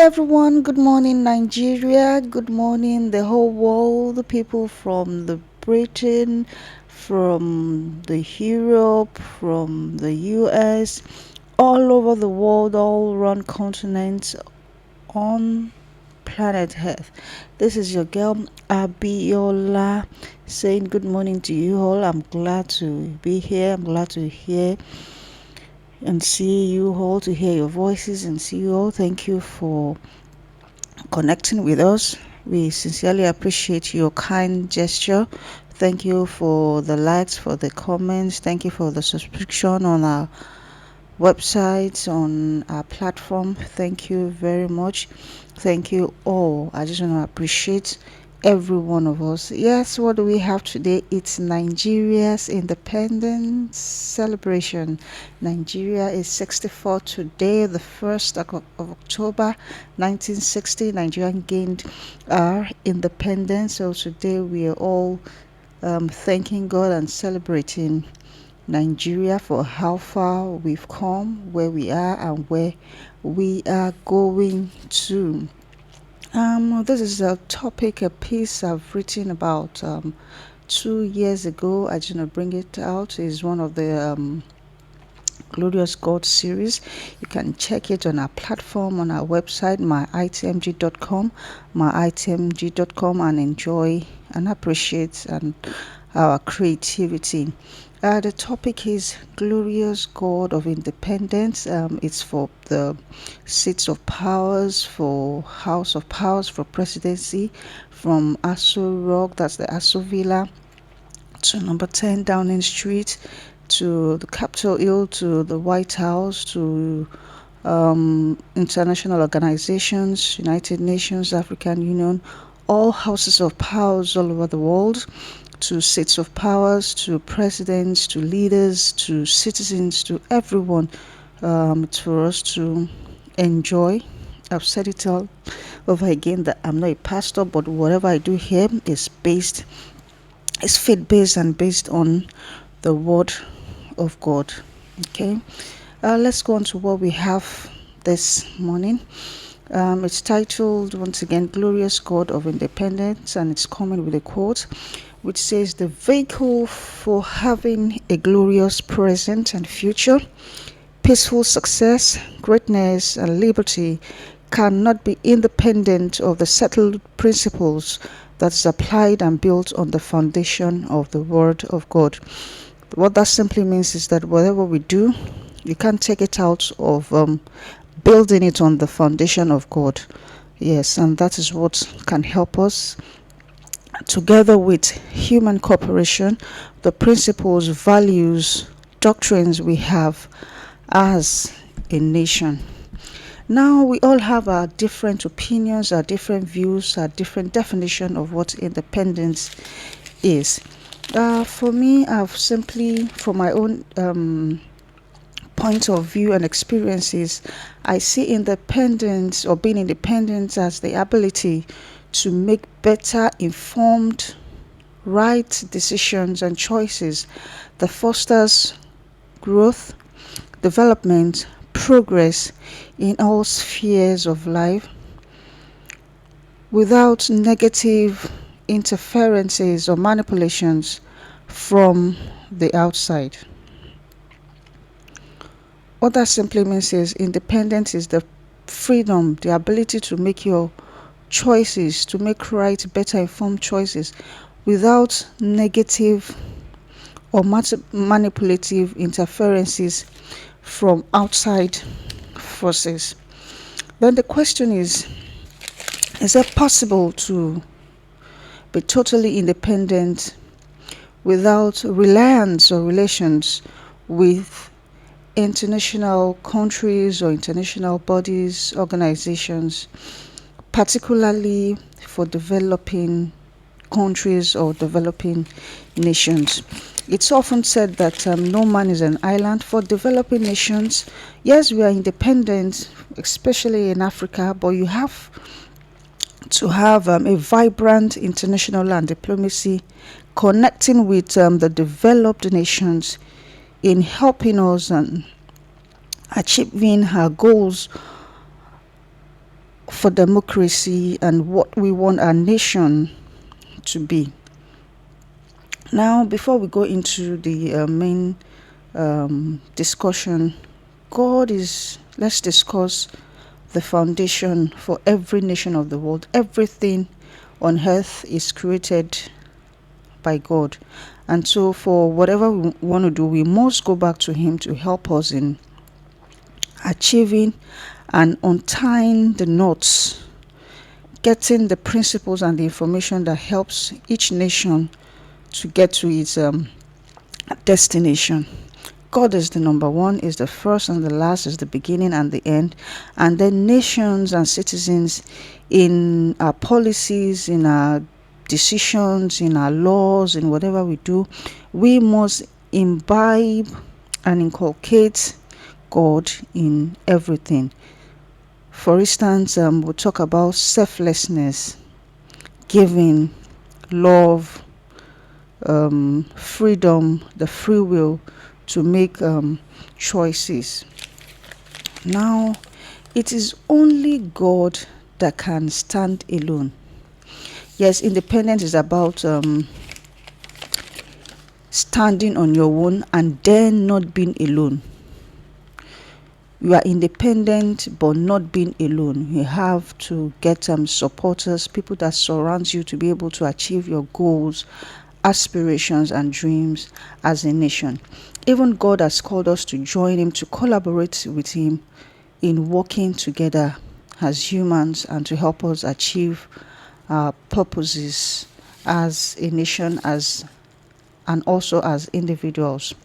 everyone. Good morning, Nigeria. Good morning, the whole world. The people from the Britain, from the Europe, from the US, all over the world, all around continents on planet Earth. This is your girl Abiola saying good morning to you all. I'm glad to be here. I'm glad to hear and see you all, to hear your voices and see you all. Thank you for connecting with us. We sincerely appreciate your kind gesture. Thank you for the likes, for the comments. Thank you for the subscription on our website, on our platform. Thank you very much. Thank you all. I just want to appreciate every one of us. Yes, what do we have today? It's Nigeria's independence celebration. Nigeria is 64 today, the 1st of October 1960. Nigeria gained our independence. So today we are all thanking God and celebrating Nigeria for how far we've come, where we are, and where we are going to. This is a topic, a piece I've written about 2 years ago. I just want to bring it out. It's one of the Glorious God series. You can check it on our platform, on our website, myitmg.com, and enjoy and appreciate our creativity. The topic is Glorious God of Independence. It's for the seats of powers, for House of Powers, for presidency, from Aso Rock, that's the Aso Villa, to number 10 Downing Street, to the Capitol Hill, to the White House, to international organizations, United Nations, African Union, all houses of powers all over the world, to seats of powers, to presidents, to leaders, to citizens, to everyone. It's for us to enjoy. I've said it all over again that I'm not a pastor, but whatever I do here is faith based and based on the word of God. Okay, let's go on to what we have this morning. It's titled once again Glorious God of Independence, and it's coming with a quote which says, the vehicle for having a glorious present and future, peaceful success, greatness, and liberty cannot be independent of the settled principles that is applied and built on the foundation of the Word of God. What that simply means is that whatever we do, you can't take it out of building it on the foundation of God. Yes, and that is what can help us, together with human cooperation, the principles, values, doctrines we have as a nation. Now, we all have our different opinions, our different views, our different definition of what independence is. For me, I've simply, from my own point of view and experiences, I see independence, or being independent, as the ability to make better informed, right decisions and choices that fosters growth, development, progress in all spheres of life without negative interferences or manipulations from the outside. What that simply means is independence is the freedom, the ability to make your choices, to make right, better informed choices without negative or manipulative interferences from outside forces. Then the question is it possible to be totally independent without reliance or relations with international countries or international bodies, organizations, particularly for developing countries or developing nations? It's often said that no man is an island. For developing nations, yes, we are independent, especially in Africa, but you have to have a vibrant international land diplomacy connecting with the developed nations in helping us and achieving our goals for democracy and what we want our nation to be. Now, before we go into the main discussion, let's discuss the foundation for every nation of the world. Everything on earth is created by God. And so for whatever we want to do, we must go back to Him to help us in achieving and untying the knots, getting the principles and the information that helps each nation to get to its destination. God is the number one, is the first and the last, is the beginning and the end. And then nations and citizens, in our policies, in our decisions, in our laws, in whatever we do, we must imbibe and inculcate God in everything. For instance, we'll talk about selflessness, giving, love, freedom, the free will to make choices. Now, it is only God that can stand alone. Yes, independence is about standing on your own and then not being alone. You are independent but not being alone. You have to get supporters, people that surround you to be able to achieve your goals, aspirations and dreams as a nation. Even God has called us to join Him, to collaborate with Him in working together as humans and to help us achieve our purposes as a nation, and also as individuals.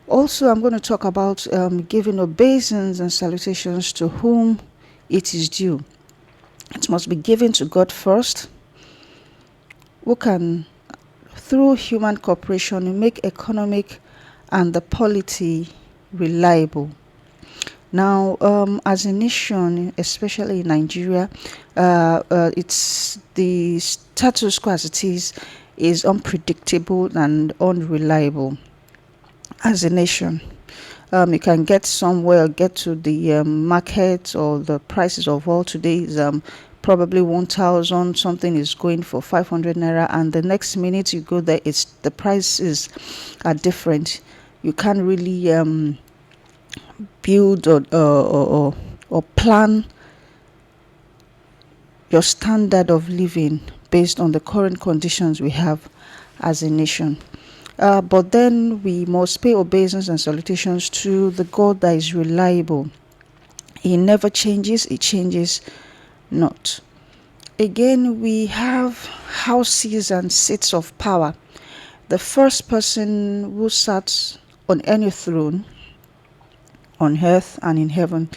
Also, I'm going to talk about giving obeisance and salutations to whom it is due. It must be given to God first, who can, through human cooperation, make economic and the polity reliable. Now, as a nation, especially in Nigeria, it's the status quo as it is unpredictable and unreliable. As a nation, you can get somewhere, get to the market, or the prices of oil today is probably 1,000, something is going for 500 naira, and the next minute you go there, the prices are different. You can't really build or plan your standard of living based on the current conditions we have as a nation. But then we must pay obeisance and salutations to the God that is reliable. He never changes, He changes not. Again, we have houses and seats of power. The first person who sat on any throne on earth and in heaven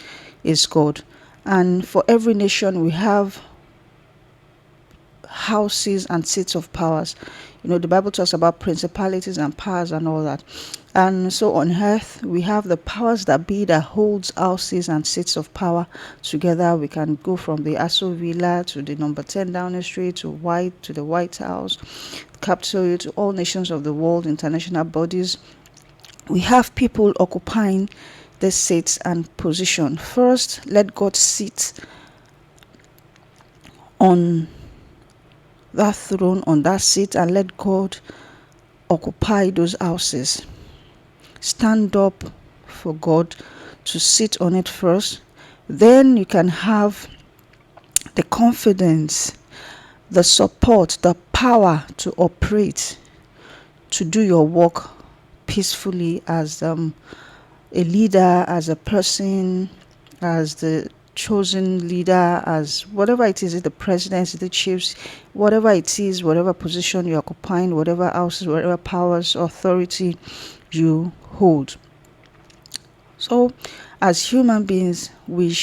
is God. And for every nation, we have houses and seats of powers. The Bible talks about principalities and powers and all that. And so on earth, we have the powers that be that holds houses and seats of power together. We can go from the Aso Villa to the number 10 Downing Street to the White House, Capitol, to all nations of the world, international bodies. We have people occupying the seats and position. First, let God sit on that throne, on that seat, and let God occupy those houses. Stand up for God to sit on it first. Then you can have the confidence, the support, the power to operate, to do your work peacefully as a leader, as a person, as the chosen leader, as whatever it is, the presidents, the chiefs, whatever it is, whatever position you're occupying, whatever houses, whatever powers, authority you hold. So as human beings, we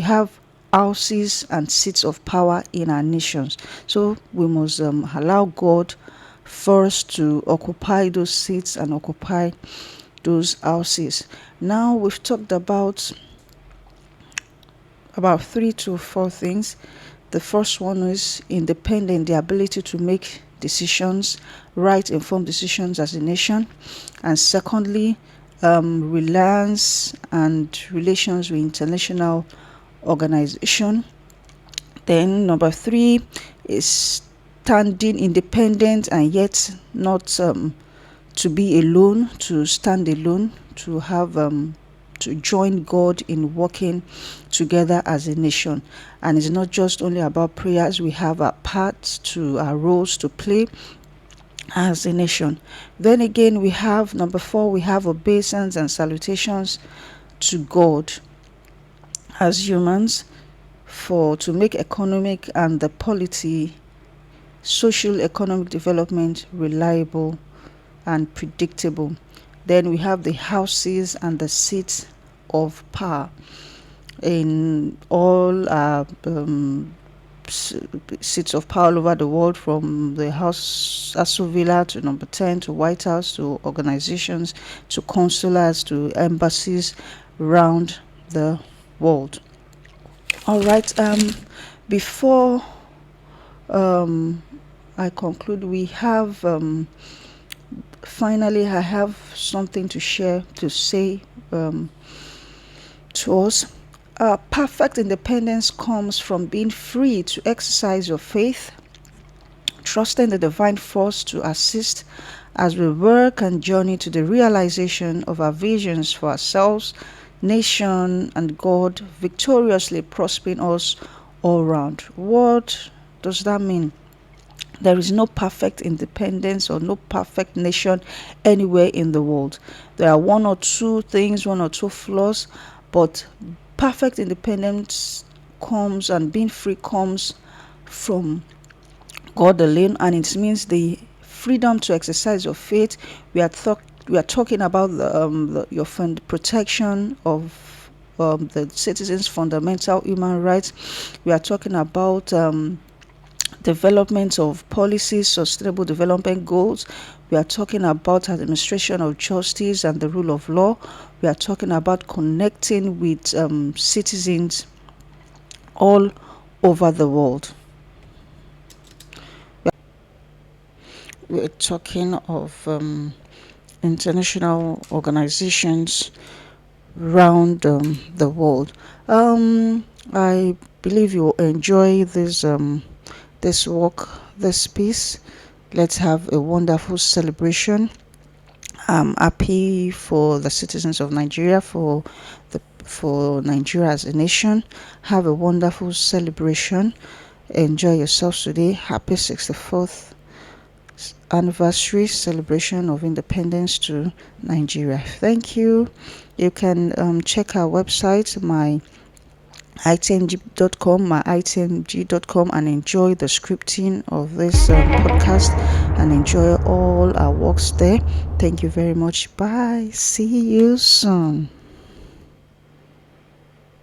have houses and seats of power in our nations. So we must allow God first to occupy those seats and occupy those houses. Now we've talked about 3 to 4 things. The first one is independent, the ability to make decisions, right informed decisions as a nation. And secondly, reliance and relations with international organization. Then number 3 is standing independent and yet not to be alone, to stand alone, to have to join God in working together as a nation. And it's not just only about prayers, we have our parts to our roles to play as a nation. Then again, we have number 4, we have obeisance and salutations to God as humans, for to make economic and the polity, social economic development reliable and predictable. Then we have the houses and the seats of power in all our seats of power all over the world, from the House Aso Villa to number 10 to White House to organizations to consulates to embassies around the world. All right. Before I conclude, we have finally I have something to share, to say to us. Perfect independence comes from being free to exercise your faith, trusting the divine force to assist as we work and journey to the realization of our visions for ourselves, nation, and God, victoriously prospering us all round. What does that mean? There is no perfect independence or no perfect nation anywhere in the world. There are one or two things, one or two flaws, but perfect independence comes, and being free comes from God alone, and it means the freedom to exercise your faith. We are talking about your protection of the citizens' fundamental human rights. We are talking about development of policies, sustainable development goals. We are talking about administration of justice and the rule of law. We are talking about connecting with citizens all over the world. We're talking of international organizations around the world. I believe you will enjoy this walk, this piece. Let's have a wonderful celebration. I'm happy for the citizens of Nigeria, for Nigeria as a nation. Have a wonderful celebration. Enjoy yourselves today. Happy 64th anniversary celebration of independence to Nigeria. Thank you. You can check our website, my itmg.com, and enjoy the scripting of this podcast and enjoy all our works there. Thank you very much. Bye. See you soon.